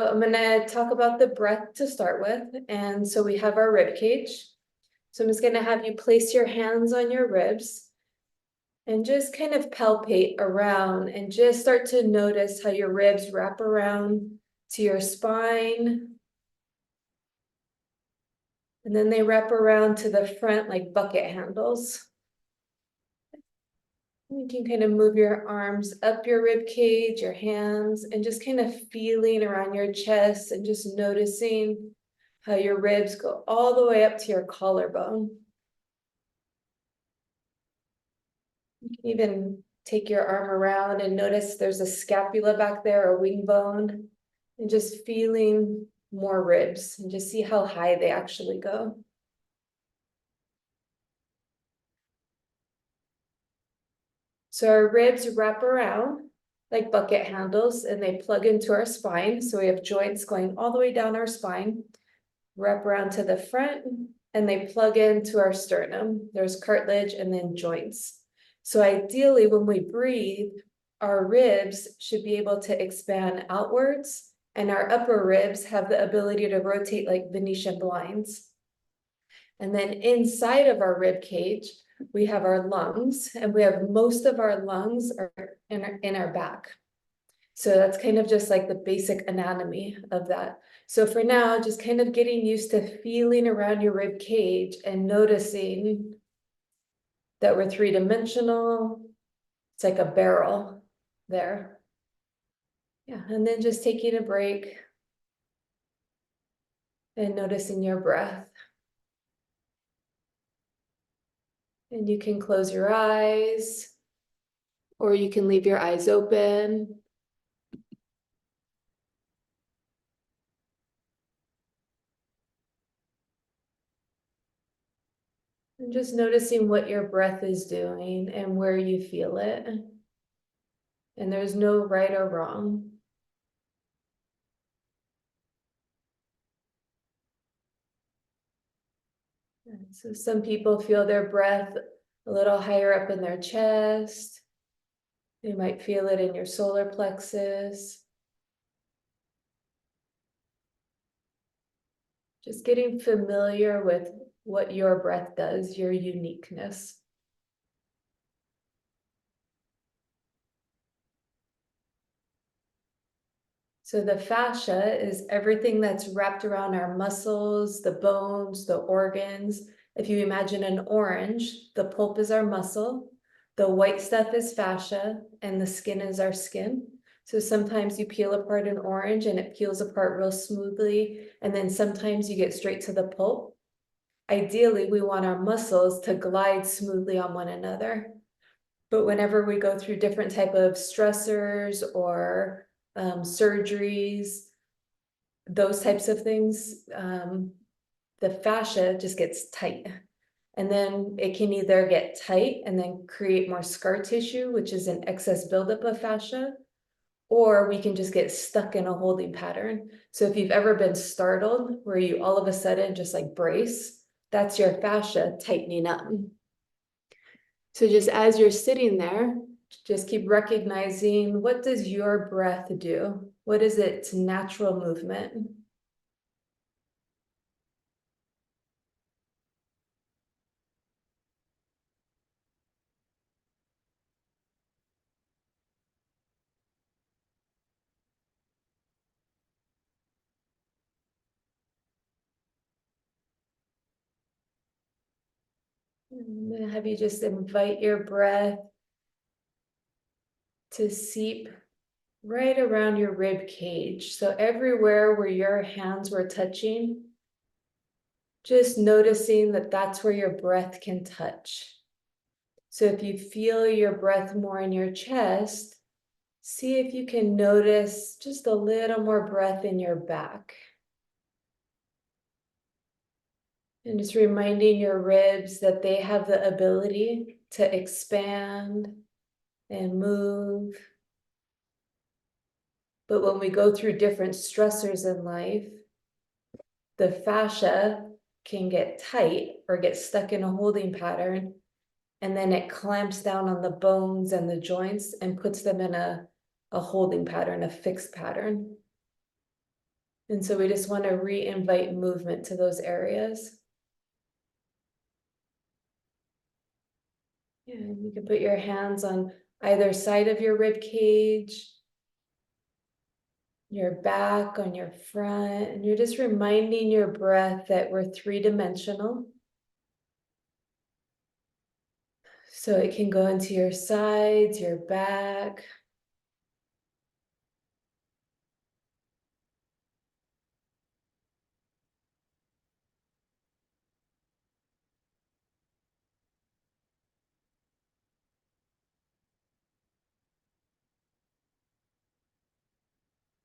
I'm gonna talk about the breath to start with. And so we have our rib cage. So I'm just gonna have you place your hands on your ribs and just kind of palpate around and just start to notice how your ribs wrap around to your spine. And then they wrap around to the front like bucket handles. You can kind of move your arms up your rib cage, your hands, and just kind of feeling around your chest and just noticing how your ribs go all the way up to your collarbone. You can even take your arm around and notice there's a scapula back there, a wing bone, and just feeling more ribs and just see how high they actually go. So our ribs wrap around like bucket handles and they plug into our spine. So we have joints going all the way down our spine, wrap around to the front, and they plug into our sternum. There's cartilage and then joints. So ideally, when we breathe, our ribs should be able to expand outwards, and our upper ribs have the ability to rotate like Venetian blinds. And then inside of our rib cage, we have our lungs, and we have most of our lungs are in our back. So that's kind of just like the basic anatomy of that. So for now, just kind of getting used to feeling around your rib cage and noticing that we're three-dimensional. It's like a barrel there. Yeah, and then just taking a break and noticing your breath. And you can close your eyes, or you can leave your eyes open. And just noticing what your breath is doing and where you feel it. And there's no right or wrong. So some people feel their breath a little higher up in their chest. You might feel it in your solar plexus. Just getting familiar with what your breath does, your uniqueness. So the fascia is everything that's wrapped around our muscles, the bones, the organs. If you imagine an orange, the pulp is our muscle, the white stuff is fascia, and the skin is our skin. So sometimes you peel apart an orange and it peels apart real smoothly, and then sometimes you get straight to the pulp. Ideally, we want our muscles to glide smoothly on one another. But whenever we go through different type of stressors or surgeries, those types of things, the fascia just gets tight. And then it can either get tight and then create more scar tissue, which is an excess buildup of fascia, or we can just get stuck in a holding pattern. So if you've ever been startled, where you all of a sudden just like brace, that's your fascia tightening up. So just as you're sitting there, just keep recognizing, what does your breath do? What is its natural movement? I'm going to have you just invite your breath to seep right around your rib cage. So everywhere where your hands were touching, just noticing that that's where your breath can touch. So if you feel your breath more in your chest, see if you can notice just a little more breath in your back. And just reminding your ribs that they have the ability to expand and move. But when we go through different stressors in life, the fascia can get tight or get stuck in a holding pattern, and then it clamps down on the bones and the joints and puts them in a holding pattern, a fixed pattern. And so we just want to re-invite movement to those areas. Yeah, and you can put your hands on either side of your rib cage, your back, on your front, and you're just reminding your breath that we're three-dimensional. So it can go into your sides, your back.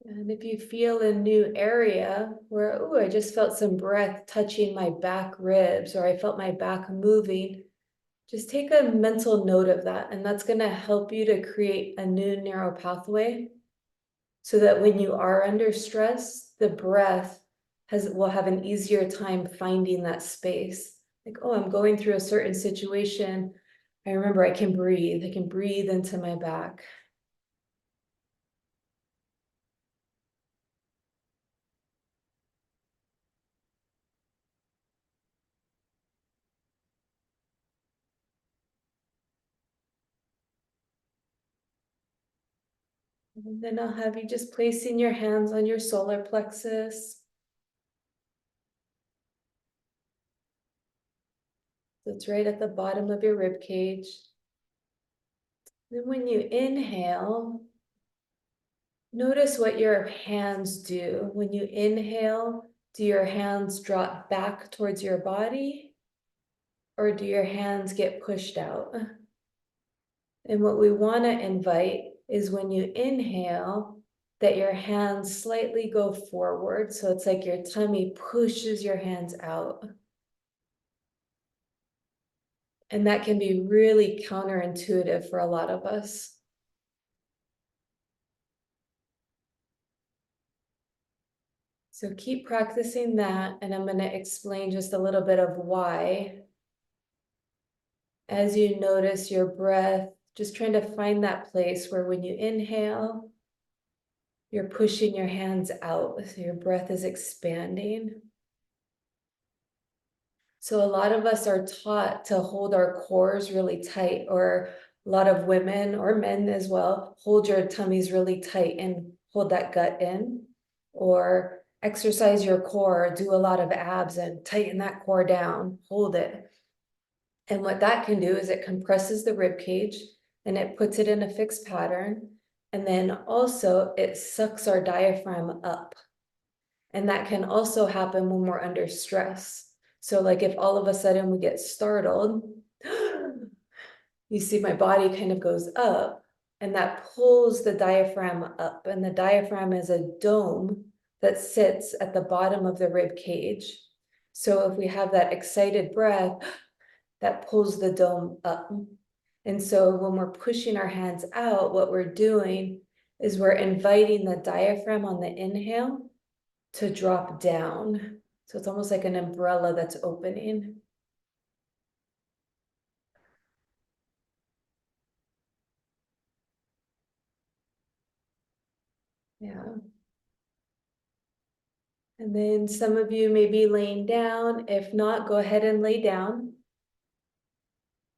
And if you feel a new area where, oh, I just felt some breath touching my back ribs, or I felt my back moving, just take a mental note of that. And that's going to help you to create a new neural pathway so that when you are under stress, the breath will have an easier time finding that space. Like, oh, I'm going through a certain situation. I remember I can breathe. I can breathe into my back. And then I'll have you just placing your hands on your solar plexus. That's right at the bottom of your rib cage. Then when you inhale, notice what your hands do. When you inhale, do your hands drop back towards your body, or do your hands get pushed out? And what we want to invite is when you inhale, that your hands slightly go forward. So it's like your tummy pushes your hands out. And that can be really counterintuitive for a lot of us. So keep practicing that, and I'm going to explain just a little bit of why. As you notice your breath, just trying to find that place where when you inhale, you're pushing your hands out, so your breath is expanding. So a lot of us are taught to hold our cores really tight, or a lot of women or men as well, hold your tummies really tight and hold that gut in, or exercise your core, do a lot of abs and tighten that core down, hold it. And what that can do is it compresses the rib cage and it puts it in a fixed pattern. And then also it sucks our diaphragm up. And that can also happen when we're under stress. So like if all of a sudden we get startled, you see my body kind of goes up, and that pulls the diaphragm up. And the diaphragm is a dome that sits at the bottom of the rib cage. So if we have that excited breath, that pulls the dome up. And so when we're pushing our hands out, what we're doing is we're inviting the diaphragm on the inhale to drop down. So it's almost like an umbrella that's opening. Yeah. And then some of you may be laying down. If not, go ahead and lay down.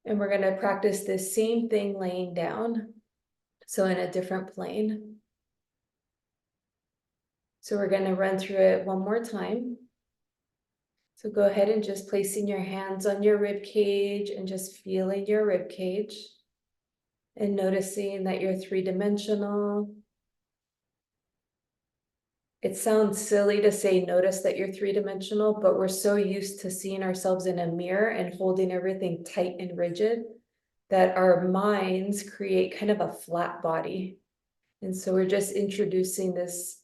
And we're going to practice this same thing laying down. So in a different plane. So we're going to run through it one more time. So go ahead and just placing your hands on your rib cage and just feeling your rib cage and noticing that you're three-dimensional. It sounds silly to say notice that you're three-dimensional, but we're so used to seeing ourselves in a mirror and holding everything tight and rigid that our minds create kind of a flat body. And so we're just introducing this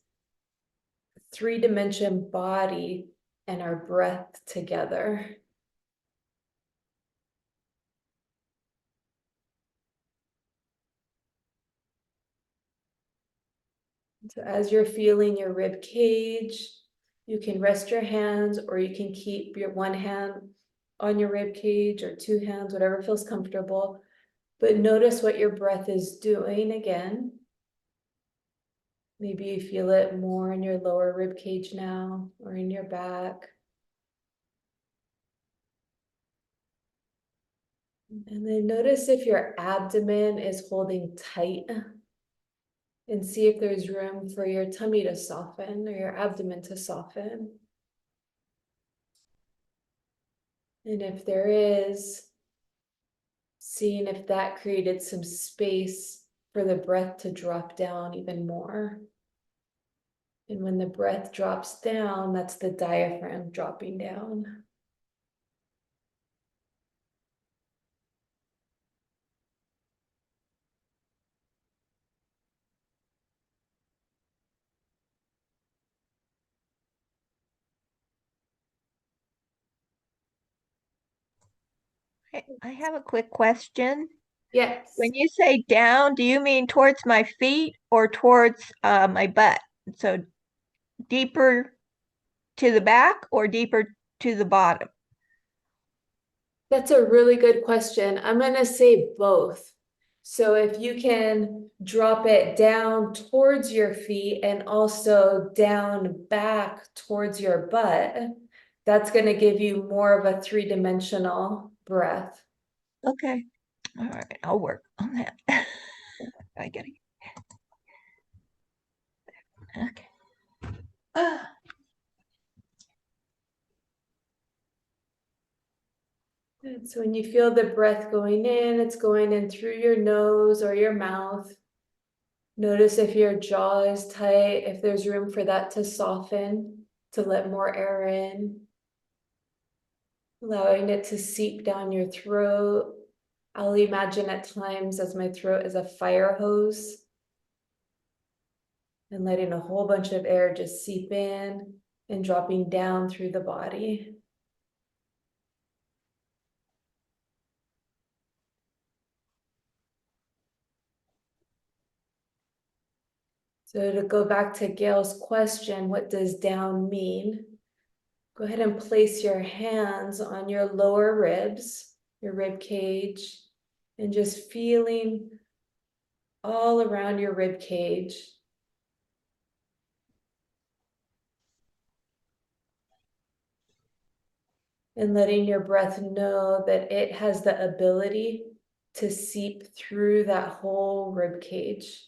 three-dimension body and our breath together. So as you're feeling your rib cage, you can rest your hands, or you can keep your one hand on your rib cage, or two hands, whatever feels comfortable. But notice what your breath is doing again. Maybe you feel it more in your lower rib cage now or in your back. And then notice if your abdomen is holding tight and see if there's room for your tummy to soften or your abdomen to soften. And if there is, seeing if that created some space for the breath to drop down even more. And when the breath drops down, that's the diaphragm dropping down. I have a quick question. Yes, When you say down, do you mean towards my feet or towards my butt? So deeper to the back or deeper to the bottom? that's a really good question. I'm going to say both. So if you can drop it down towards your feet and also down back towards your butt, that's going to give you more of a three-dimensional breath. Okay. All right. I'll work on that. I get it. Okay. And so when you feel the breath going in, it's going in through your nose or your mouth. Notice if your jaw is tight, if there's room for that to soften, to let more air in, allowing it to seep down your throat. I'll imagine at times as my throat is a fire hose and letting a whole bunch of air just seep in and dropping down through the body. So to go back to Gail's question, what does down mean? Go ahead and place your hands on your lower ribs, your rib cage, and just feeling all around your rib cage. And letting your breath know that it has the ability to seep through that whole rib cage.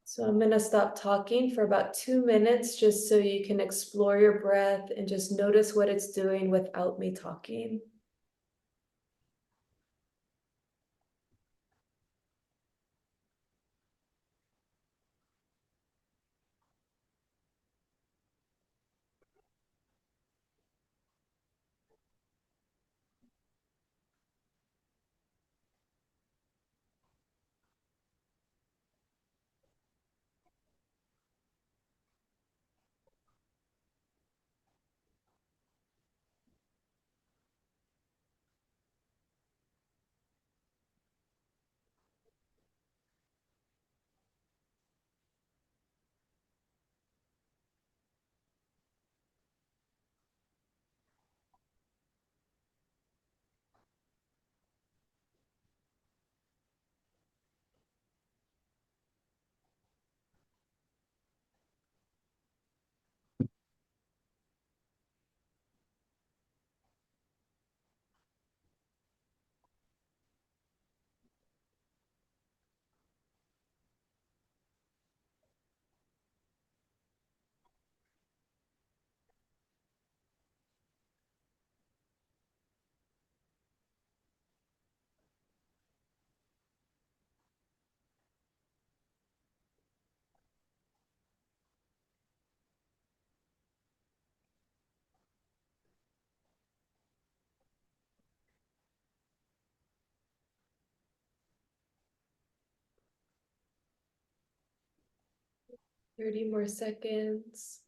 So I'm going to stop talking for about 2 minutes just so you can explore your breath and just notice what it's doing without me talking. 30 more seconds.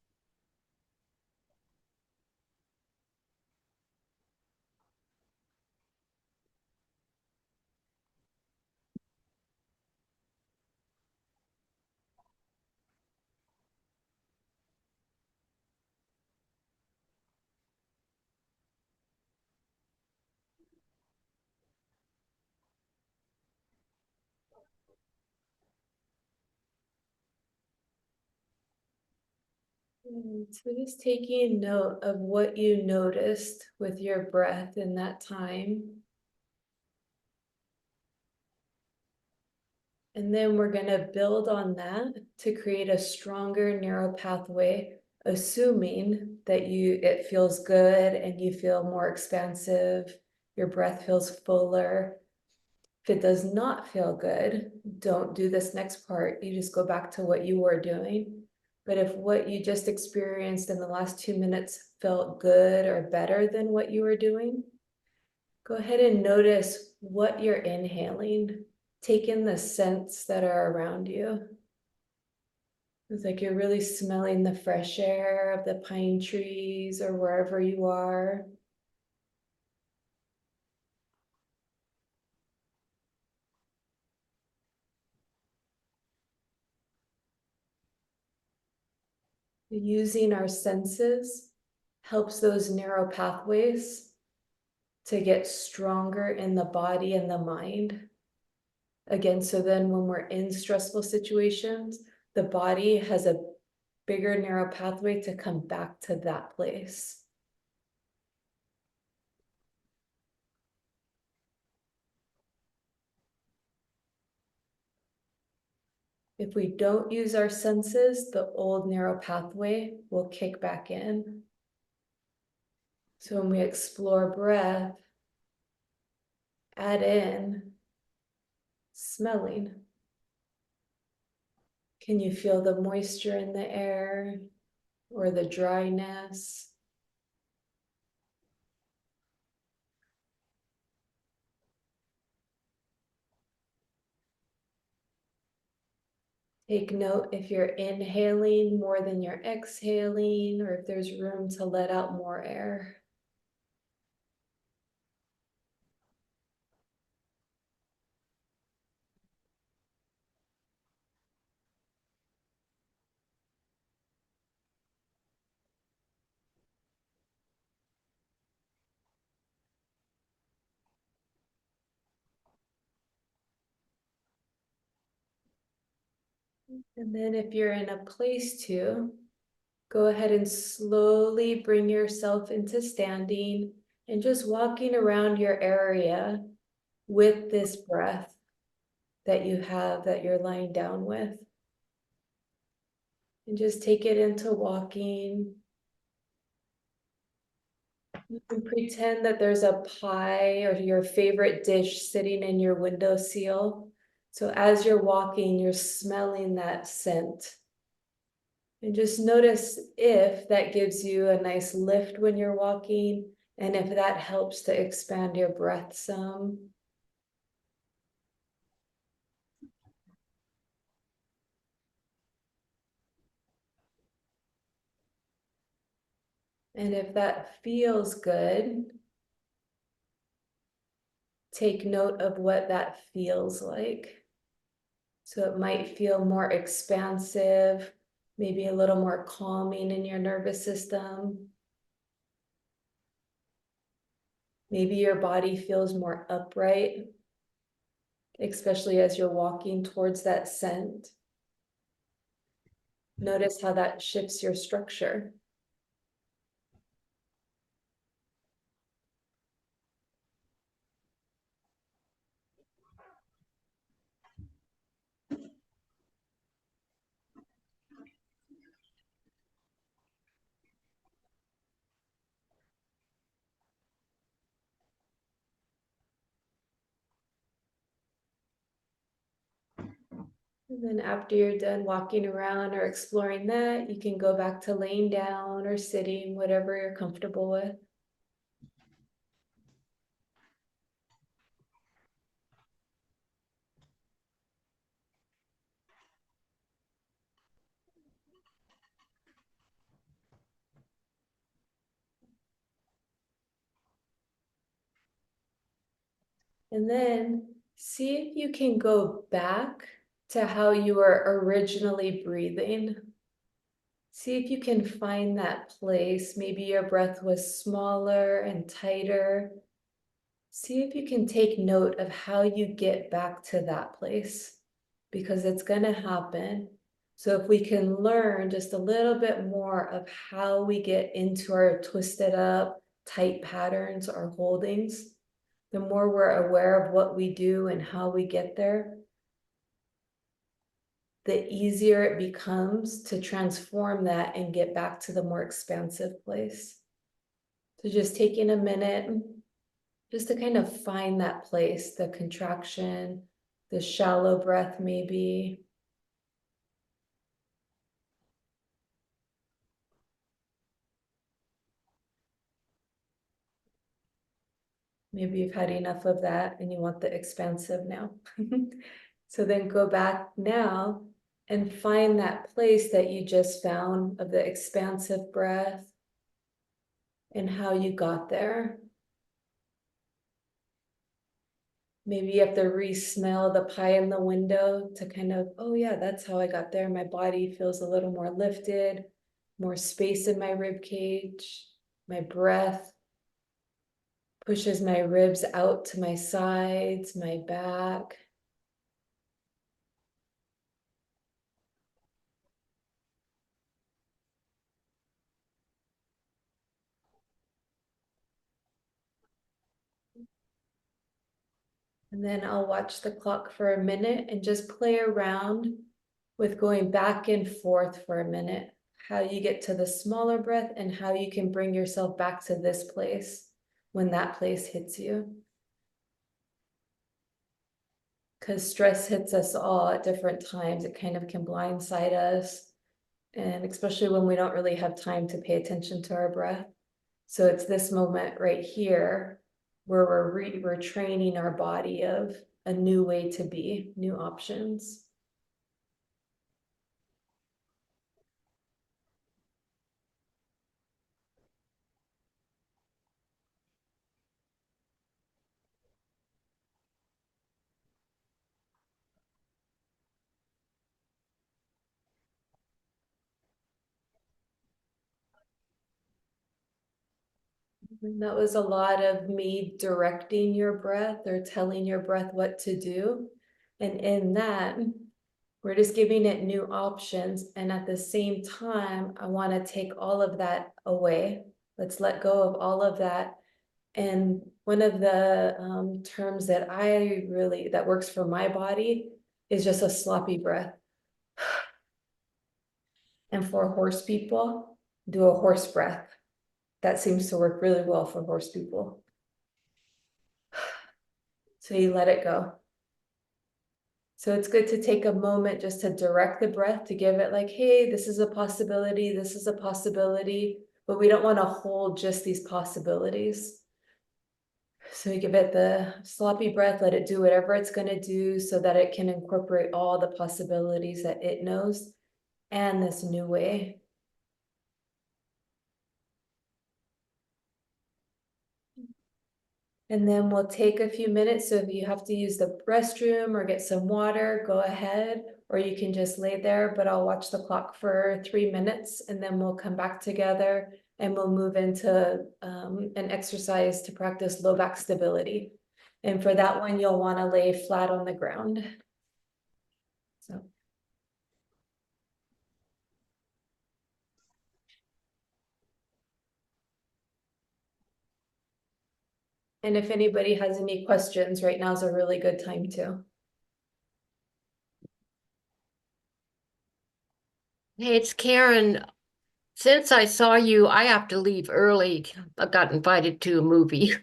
So just taking note of what you noticed with your breath in that time. And then we're going to build on that to create a stronger neural pathway, assuming that it feels good and you feel more expansive, your breath feels fuller. If it does not feel good, don't do this next part. You just go back to what you were doing. But if what you just experienced in the last 2 minutes felt good or better than what you were doing, go ahead and notice what you're inhaling. Take in the scents that are around you. It's like you're really smelling the fresh air of the pine trees or wherever you are. Using our senses helps those narrow pathways to get stronger in the body and the mind. Again, so then when we're in stressful situations, the body has a bigger narrow pathway to come back to that place. If we don't use our senses, the old narrow pathway will kick back in. So when we explore breath, add in smelling. Can you feel the moisture in the air or the dryness? Take note if you're inhaling more than you're exhaling, or if there's room to let out more air. And then if you're in a place to, go ahead and slowly bring yourself into standing and just walking around your area with this breath that you have that you're lying down with. And just take it into walking. You can pretend that there's a pie or your favorite dish sitting in your windowsill. So as you're walking, you're smelling that scent. And just notice if that gives you a nice lift when you're walking, and if that helps to expand your breath some. And if that feels good, take note of what that feels like. So it might feel more expansive, maybe a little more calming in your nervous system. Maybe your body feels more upright, especially as you're walking towards that scent. Notice how that shifts your structure. And then after you're done walking around or exploring that, you can go back to laying down or sitting, whatever you're comfortable with. And then see if you can go back to how you were originally breathing. See if you can find that place. Maybe your breath was smaller and tighter. See if you can take note of how you get back to that place, because it's going to happen. So if we can learn just a little bit more of how we get into our twisted up, tight patterns or holdings, the more we're aware of what we do and how we get there, the easier it becomes to transform that and get back to the more expansive place. So just taking a minute just to kind of find that place, the contraction, the shallow breath maybe. Maybe you've had enough of that and you want the expansive now. So then go back now and find that place that you just found of the expansive breath and how you got there. Maybe you have to re-smell the pie in the window to kind of, oh yeah, that's how I got there. My body feels a little more lifted, more space in my rib cage. My breath pushes my ribs out to my sides, my back. And then I'll watch the clock for a minute and just play around with going back and forth for a minute. How you get to the smaller breath and how you can bring yourself back to this place when that place hits you. Because stress hits us all at different times. It kind of can blindside us. And especially when we don't really have time to pay attention to our breath. So it's this moment right here where we're training our body of a new way to be, new options. And that was a lot of me directing your breath or telling your breath what to do. And in that, we're just giving it new options. And at the same time, I want to take all of that away. Let's let go of all of that. And one of the terms that that works for my body is just a sloppy breath. And for horse people, do a horse breath. That seems to work really well for horse people. So you let it go. So it's good to take a moment just to direct the breath, to give it like, hey, this is a possibility, this is a possibility, but we don't want to hold just these possibilities. So you give it the sloppy breath, let it do whatever it's going to do so that it can incorporate all the possibilities that it knows and this new way. And then we'll take a few minutes. So if you have to use the restroom or get some water, go ahead, or you can just lay there, but I'll watch the clock for 3 minutes and then we'll come back together and we'll move into an exercise to practice low back stability. And for that one, you'll want to lay flat on the ground. So. And if anybody has any questions, right now is a really good time too. Hey, it's Karen. Since I saw you, I have to leave early. I got invited to a movie.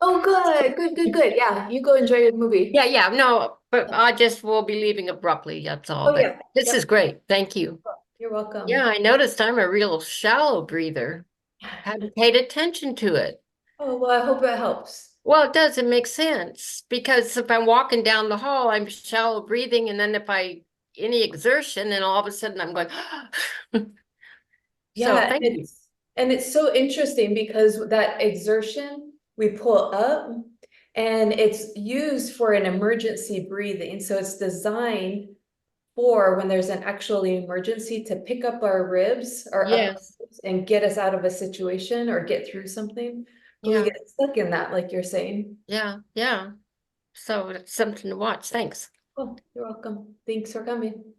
Oh, good, good, good, good. Yeah, you go enjoy your movie. Yeah, no, but I just will be leaving abruptly. That's all. Oh, But yeah. this is Yep. great. Thank you. You're Yeah, welcome. I noticed I'm a real shallow breather. Hadn't paid attention to it. Oh, well, I hope it helps. Well, it does. It makes sense because if I'm walking down the hall, I'm shallow breathing, and then if I any exertion, and all of a sudden I'm going. So Yeah, thank you. and it's so interesting because that exertion we pull up and it's used for an emergency breathing. So it's designed for when there's an actual emergency to pick up our ribs or up Yes. and get us out of a situation or get through something. But we Yeah. get stuck in that, like you're saying. Yeah. Yeah. So it's something to watch. Thanks. Oh, you're welcome. Thanks for coming.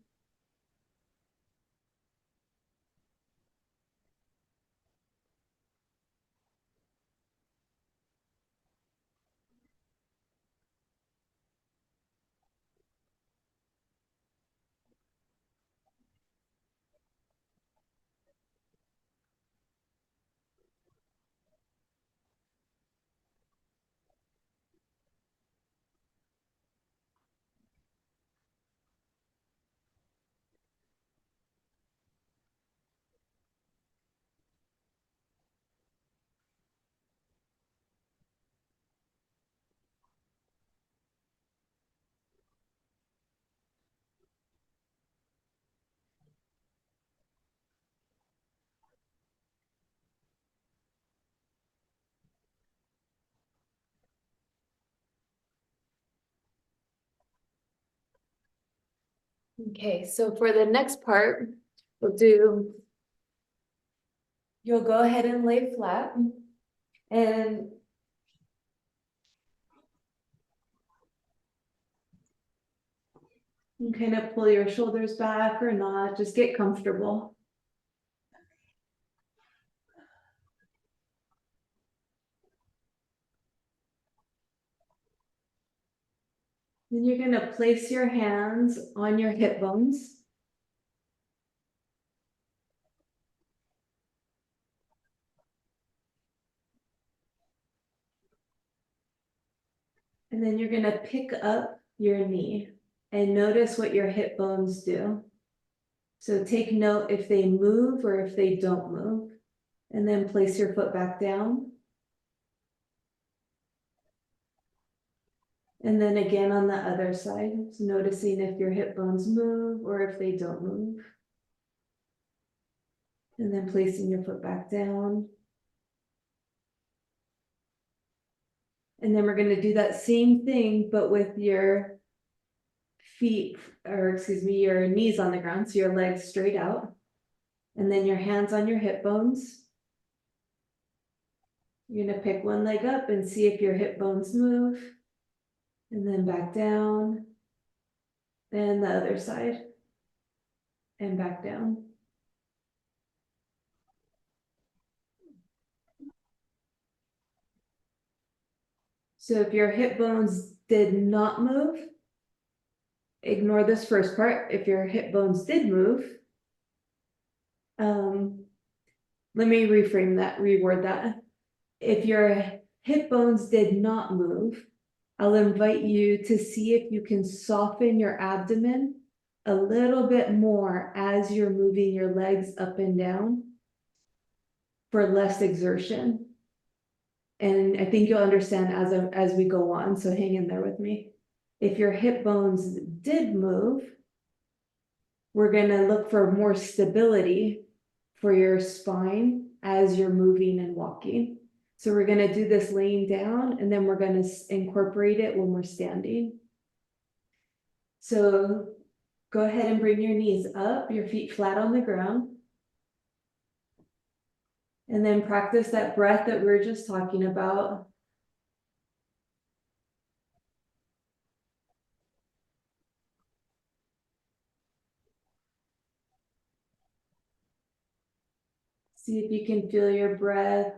Okay, so for the next part, you'll go ahead and lay flat and you kind of pull your shoulders back or not, just get comfortable. Then you're going to place your hands on your hip bones. And then you're going to pick up your knee and notice what your hip bones do. So take note if they move or if they don't move. And then place your foot back down. And then again on the other side, so noticing if your hip bones move or if they don't move. And then placing your foot back down. And then we're going to do that same thing, but with your feet, or excuse me, your knees on the ground, so your legs straight out. And then your hands on your hip bones. You're going to pick one leg up and see if your hip bones move. And then back down. And the other side. And back down. So if your hip bones did not move, ignore this first part. If your hip bones did move, let me reframe that, reword that. If your hip bones did not move, I'll invite you to see if you can soften your abdomen a little bit more as you're moving your legs up and down for less exertion. And I think you'll understand as we go on, so hang in there with me. If your hip bones did move, we're going to look for more stability for your spine as you're moving and walking. So we're going to do this laying down, and then we're going to incorporate it when we're standing. So go ahead and bring your knees up, your feet flat on the ground. And then practice that breath that we were just talking about. See if you can feel your breath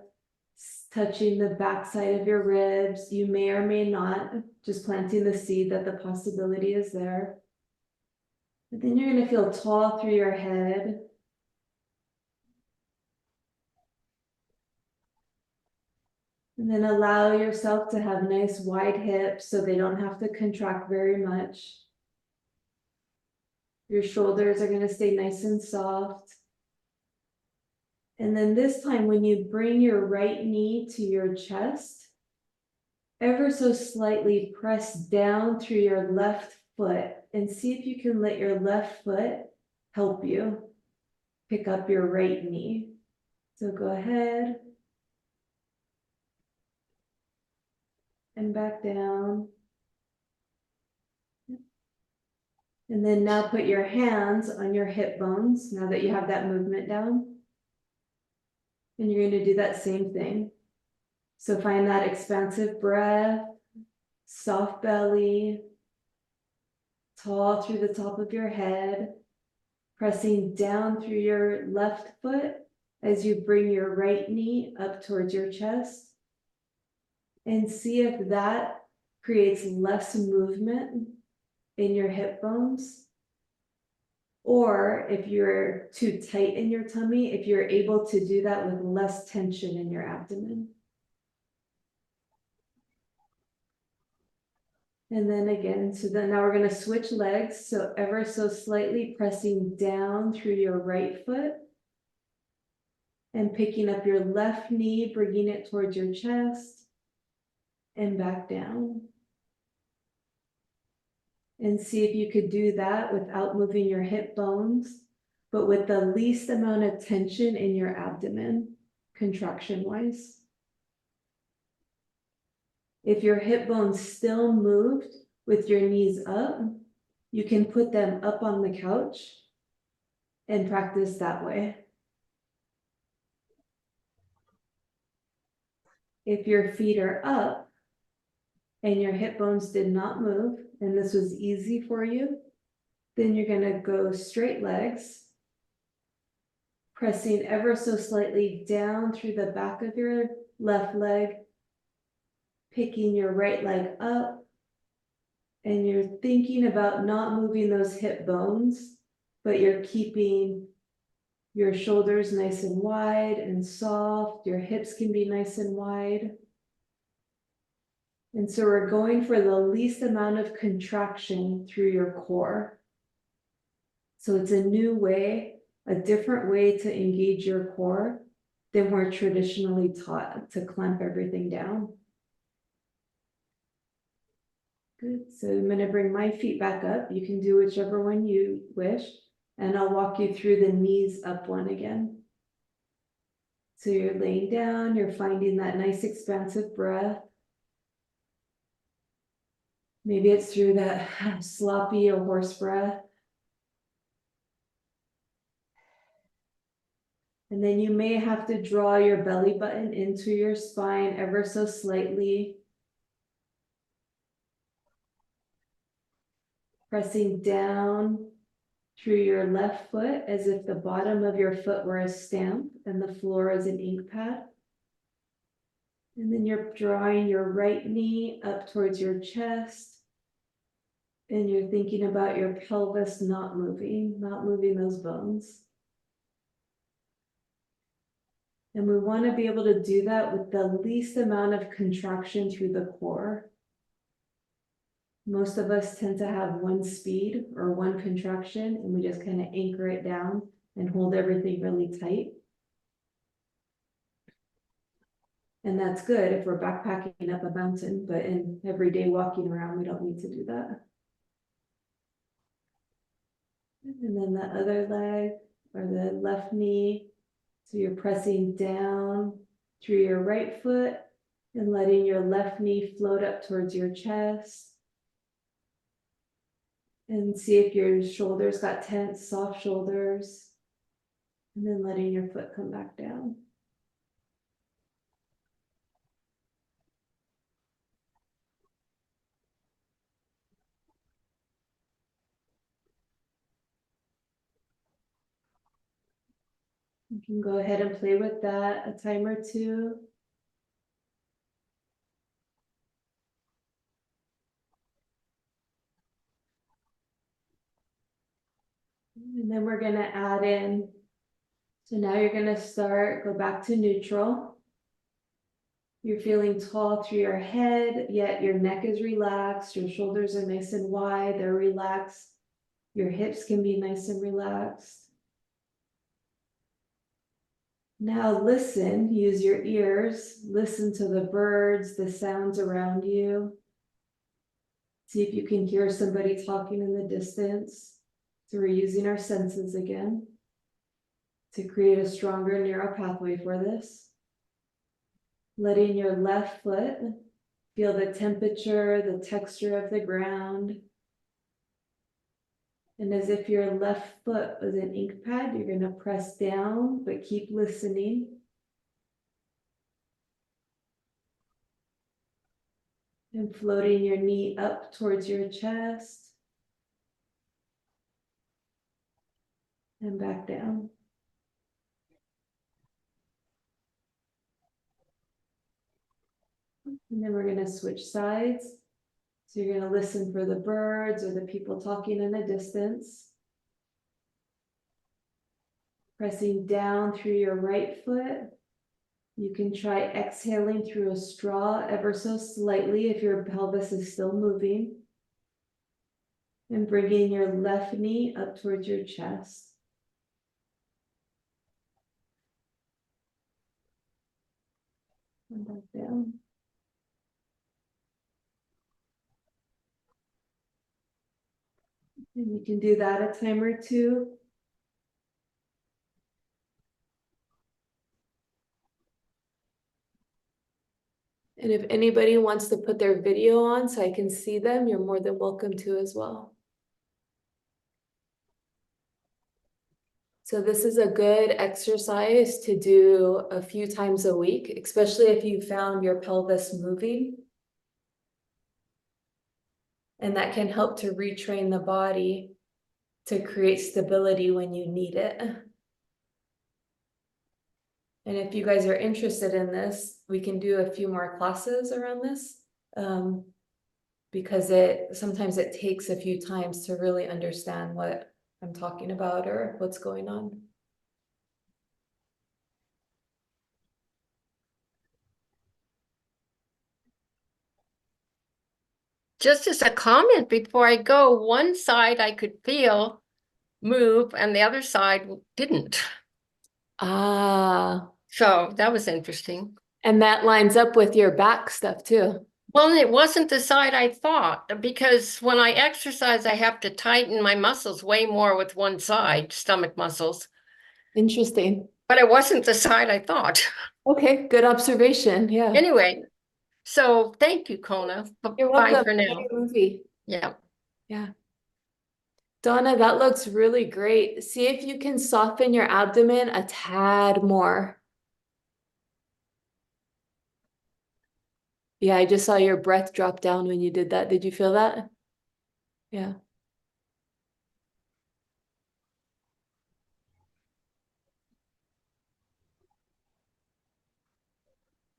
touching the backside of your ribs. You may or may not, just planting the seed that the possibility is there. But then you're going to feel tall through your head. And then allow yourself to have nice wide hips so they don't have to contract very much. Your shoulders are going to stay nice and soft. And then this time, when you bring your right knee to your chest, ever so slightly press down through your left foot and see if you can let your left foot help you pick up your right knee. So go ahead and back down. And then now put your hands on your hip bones now that you have that movement down. And you're going to do that same thing. So find that expansive breath, soft belly, tall through the top of your head, pressing down through your left foot as you bring your right knee up towards your chest. And see if that creates less movement in your hip bones. Or if you're too tight in your tummy, if you're able to do that with less tension in your abdomen. And then again, so then now we're going to switch legs. So ever so slightly pressing down through your right foot. And picking up your left knee, bringing it towards your chest. And back down. And see if you could do that without moving your hip bones, but with the least amount of tension in your abdomen, contraction-wise. If your hip bones still moved with your knees up, you can put them up on the couch and practice that way. If your feet are up and your hip bones did not move, and this was easy for you, then you're gonna go straight legs, pressing ever so slightly down through the back of your left leg, picking your right leg up, and you're thinking about not moving those hip bones, but you're keeping your shoulders nice and wide and soft. Your hips can be nice and wide. And so we're going for the least amount of contraction through your core. So it's a new way, a different way to engage your core than we're traditionally taught, to clamp everything down. Good. So I'm going to bring my feet back up. You can do whichever one you wish. And I'll walk you through the knees up one again. So you're laying down, you're finding that nice expansive breath. Maybe it's through that sloppy or horse breath. And then you may have to draw your belly button into your spine ever so slightly. Pressing down through your left foot as if the bottom of your foot were a stamp and the floor is an ink pad. And then you're drawing your right knee up towards your chest. And you're thinking about your pelvis not moving those bones. And we want to be able to do that with the least amount of contraction through the core. Most of us tend to have one speed or one contraction, and we just kind of anchor it down and hold everything really tight. And that's good if we're backpacking up a mountain, but in everyday walking around, we don't need to do that. And then the other leg or the left knee. So you're pressing down through your right foot and letting your left knee float up towards your chest. And see if your shoulders got tense, soft shoulders. And then letting your foot come back down. You can go ahead and play with that a time or two. And then we're going to add in. So now you're going to go back to neutral. You're feeling tall through your head, yet your neck is relaxed. Your shoulders are nice and wide. They're relaxed. Your hips can be nice and relaxed. Now listen, use your ears, listen to the birds, the sounds around you. See if you can hear somebody talking in the distance. So we're using our senses again to create a stronger neural pathway for this. Letting your left foot feel the temperature, the texture of the ground. And as if your left foot was an ink pad, you're going to press down, but keep listening. And floating your knee up towards your chest. And back down. And then we're going to switch sides. So you're going to listen for the birds or the people talking in the distance. Pressing down through your right foot. You can try exhaling through a straw ever so slightly if your pelvis is still moving. And bringing your left knee up towards your chest. And back down. And you can do that a time or two. And if anybody wants to put their video on so I can see them, you're more than welcome to as well. So this is a good exercise to do a few times a week, especially if you found your pelvis moving. And that can help to retrain the body to create stability when you need it. And if you guys are interested in this, we can do a few more classes around this. Because sometimes it takes a few times to really understand what I'm talking about or what's going on. Just as a comment before I go, one side I could feel move and the other side didn't. Ah, So that was interesting. and that lines up with your back stuff too. Well, it wasn't the side I thought, because when I exercise, I have to tighten my muscles way more with one side, stomach muscles, Interesting. but it wasn't the side I thought. Okay, good observation. Yeah. Anyway, so thank you, Kona. You're Bye welcome. for Enjoy now. your movie. Yeah. Yeah. Donna, that looks really great. See if you can soften your abdomen a tad more. Yeah, I just saw your breath drop down when you did that. Did you feel that? Yeah.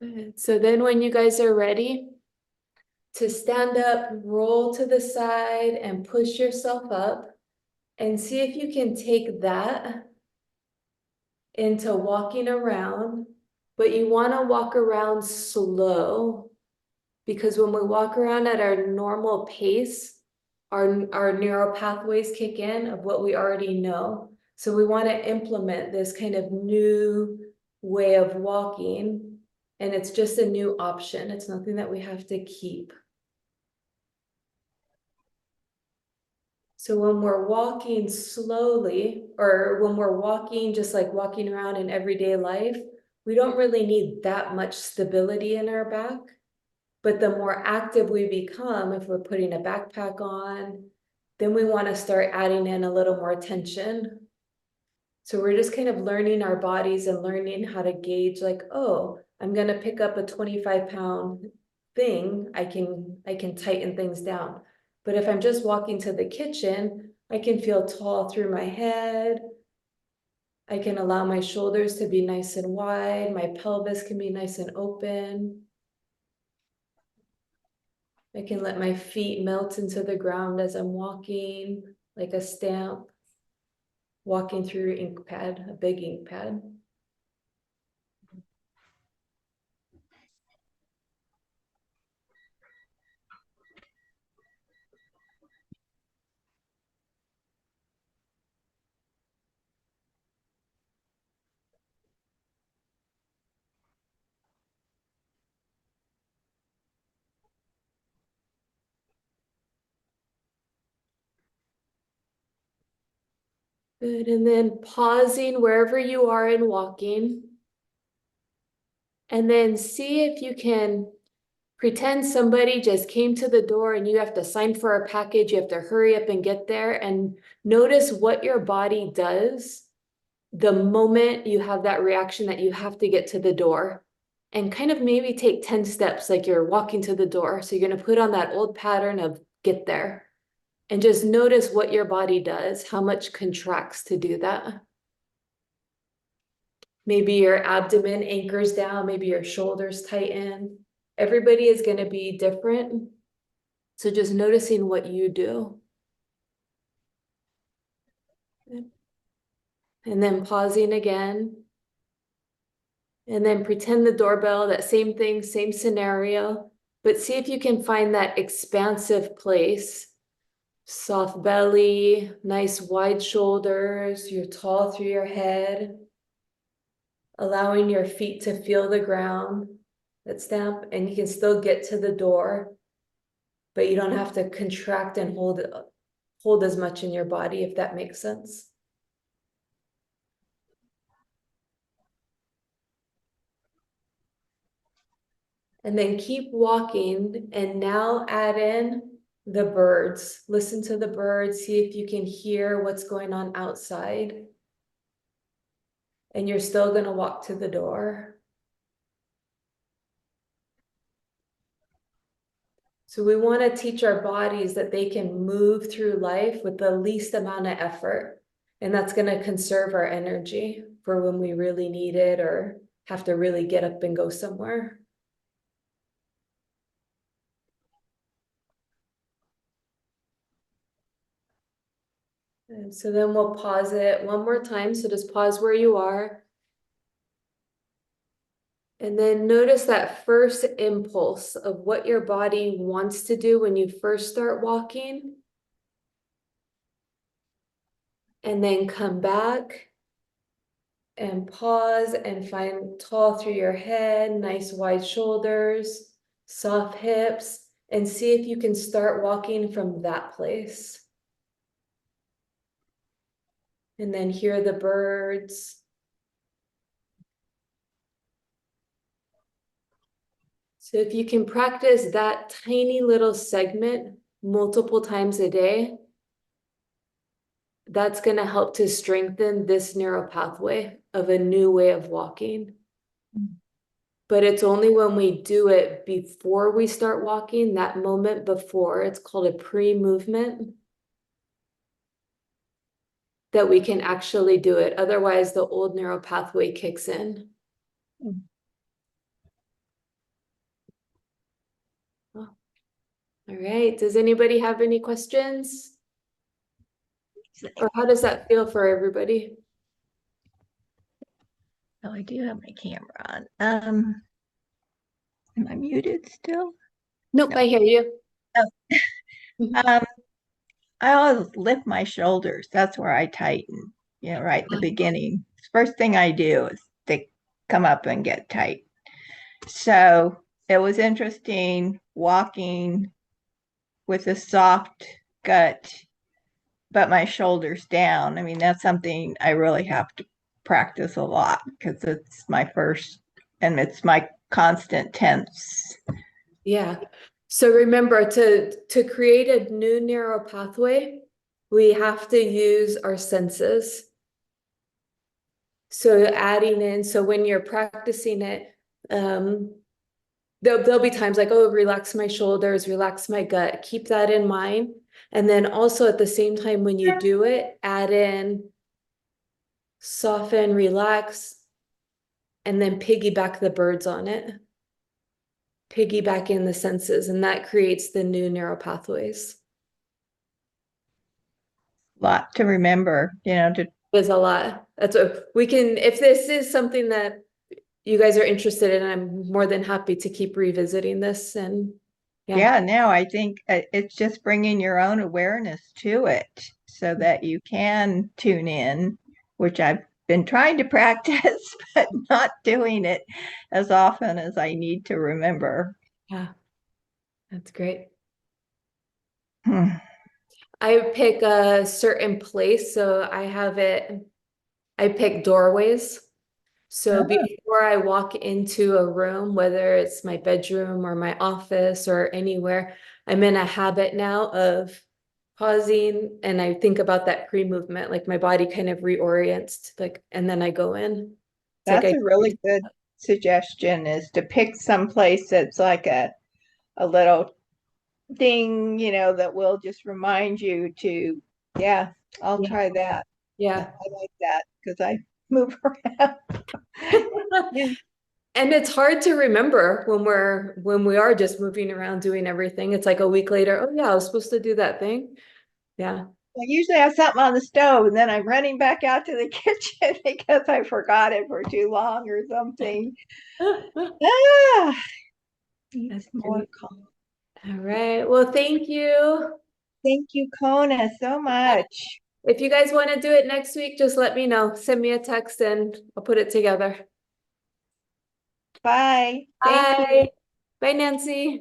Good. So then when you guys are ready to stand up, roll to the side and push yourself up and see if you can take that into walking around, but you want to walk around slow because when we walk around at our normal pace, our neural pathways kick in of what we already know. So we want to implement this kind of new way of walking, and it's just a new option. It's nothing that we have to keep. So when we're walking slowly, or when we're walking, just like walking around in everyday life, we don't really need that much stability in our back. But the more active we become, if we're putting a backpack on, then we want to start adding in a little more tension. So we're just kind of learning our bodies and learning how to gauge like, oh, I'm going to pick up a 25-pound thing. I can tighten things down. But if I'm just walking to the kitchen, I can feel tall through my head. I can allow my shoulders to be nice and wide. My pelvis can be nice and open. I can let my feet melt into the ground as I'm walking, like a stamp, walking through ink pad, a big ink pad. Good, and then pausing wherever you are and walking. And then see if you can pretend somebody just came to the door and you have to sign for a package, you have to hurry up and get there, and notice what your body does the moment you have that reaction that you have to get to the door. And kind of maybe take 10 steps like you're walking to the door. So you're going to put on that old pattern of get there. And just notice what your body does, how much contracts to do that. Maybe your abdomen anchors down, maybe your shoulders tighten. Everybody is going to be different. So just noticing what you do. And then pausing again. And then pretend the doorbell, that same thing, same scenario. But see if you can find that expansive place. Soft belly, nice wide shoulders, you're tall through your head. Allowing your feet to feel the ground, that stamp, and you can still get to the door, but you don't have to contract and hold as much in your body, if that makes sense. And then keep walking, and now add in the birds. Listen to the birds, see if you can hear what's going on outside. and you're still gonna walk to the door. So we want to teach our bodies that they can move through life with the least amount of effort. And that's going to conserve our energy for when we really need it or have to really get up and go somewhere. And so then we'll pause it one more time. So just pause where you are. And then notice that first impulse of what your body wants to do when you first start walking. And then come back and pause and find tall through your head, nice wide shoulders, soft hips, and see if you can start walking from that place. And then hear the birds. So if you can practice that tiny little segment multiple times a day, that's going to help to strengthen this neural pathway of a new way of walking. But it's only when we do it before we start walking, that moment before, it's called a pre-movement, that we can actually do it. Otherwise, the old neural pathway kicks in. Mm. Oh. All right. Does anybody have any questions? Or how does that feel for everybody? Oh, I do have my camera on. Am I muted still? Nope, No. I hear you. Um, I always lift my shoulders. That's where I tighten, right at the beginning. First thing I do is they come up and get tight. So it was interesting walking with a soft gut, but my shoulders down. I mean, that's something I really have to practice a lot because it's my first and it's my constant tense. Yeah. So remember, to create a new neural pathway, we have to use our senses. So adding in, so when you're practicing it, there'll be times like, oh, relax my shoulders, relax my gut, keep that in mind. And then also at the same time, when you do it, add in soften, relax, and then piggyback the birds on it. Piggyback in the senses, and that creates the new neural pathways. Lot to remember, to There's a lot. That's what we can, if this is something that you guys are interested in, I'm more than happy to keep revisiting this. And yeah, now I think it's just bringing your own awareness to it so that you can tune in, which I've been trying to practice, but not doing it as often as I need to remember. yeah, that's great. Hmm. I pick a certain place, so I pick doorways. So before I walk into a room, whether it's my bedroom or my office or anywhere, I'm in a habit now of pausing, and I think about that pre-movement, like my body kind of reorients, like, and then I go in. It's like That's a really good suggestion, is to pick some place that's like a little thing, that will just remind you to, yeah, I'll Yeah. try that. Yeah. I like that because I move around. Yeah. And it's hard to remember when we are just moving around doing everything. It's like a week later, oh yeah, I was supposed to do that thing. Yeah. I usually have something on the stove and then I'm running back out to the kitchen because I forgot it for too long or something. Ah, That's more great. calm. All right. Well, thank you. Thank you, Kona, so much. If you guys want to do it next week, just let me know. Send me a text and I'll put it together. Bye. Thank you. Bye. Bye, Nancy.